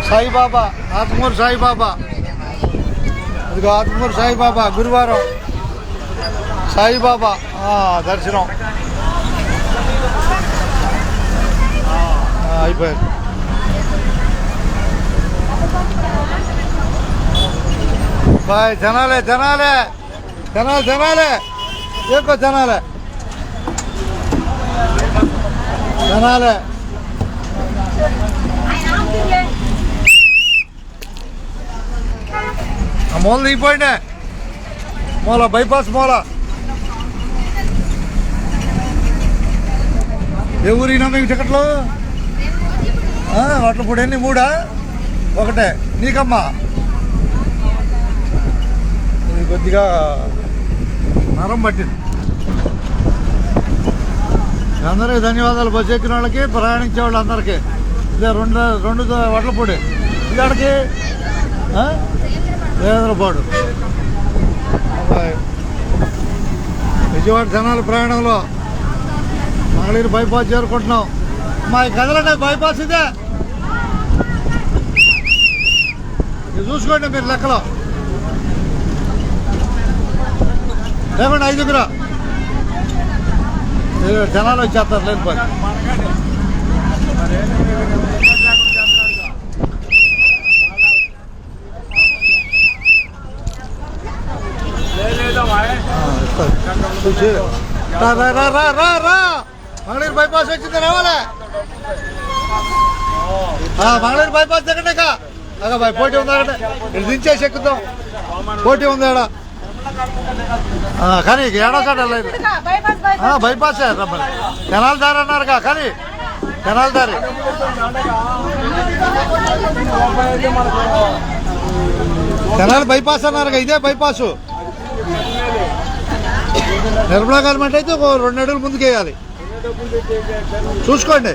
సాయిబాబా ఆత్మూరు సాయిబాబా, ఇదిగో ఆత్మూరు సాయిబాబా గురువారం సాయిబాబా దర్శనం అయిపోయింది. బాయ్ జనాలే జనాలే జనాలు జనాలే ఎక్కువ జనాలే జనాలే మూల దిగిపోయిండే మూల బైపాస్ మూల. ఏ ఊరినా మీకు టికెట్లు? వాటిప్పుడు ఎన్ని? మూడా? ఒకటే నీకమ్మా? ఇది కొద్దిగా నరం పట్టింది. అందరికీ ధన్యవాదాలు. బస్సు ఎక్కిన వాళ్ళకి, ప్రయాణించే వాళ్ళు అందరికీ. ఇదే రెండు వడ్లపూడి ఇక్కడికి దేవేంద్రపాడు. విజయవాడ జనాల ప్రయాణంలో మంగళగిరి బైపాస్ చేరుకుంటున్నాం. మా కదలండి బైపాస్ ఇదే, ఇది చూసుకోండి మీరు లెక్కలో. లేకుండా 5 జనాలు వచ్చేస్తారు లేకపోతే. మంగళగిరి బైపాస్ వచ్చింది రావాలే. మంగళగిరి బైపాస్ దగ్గర అగా బాయ్ పోటీ ఉంది అక్కడ, ఇది దించేసి ఎక్కుతాం. పోటీ ఉంది ఆడ కానీ ఏడో కాడ లేదు. బైపాసే రమ్మని కెనాల్ దారి అన్నారుగా, కానీ కెనాల్ దారి కెనాల్ బైపాస్ అన్నారుగా, ఇదే బైపాసు. నిర్మలా గవర్నమెంట్ అయితే 2 అడుగులు ముందుకు వేయాలి, చూసుకోండి.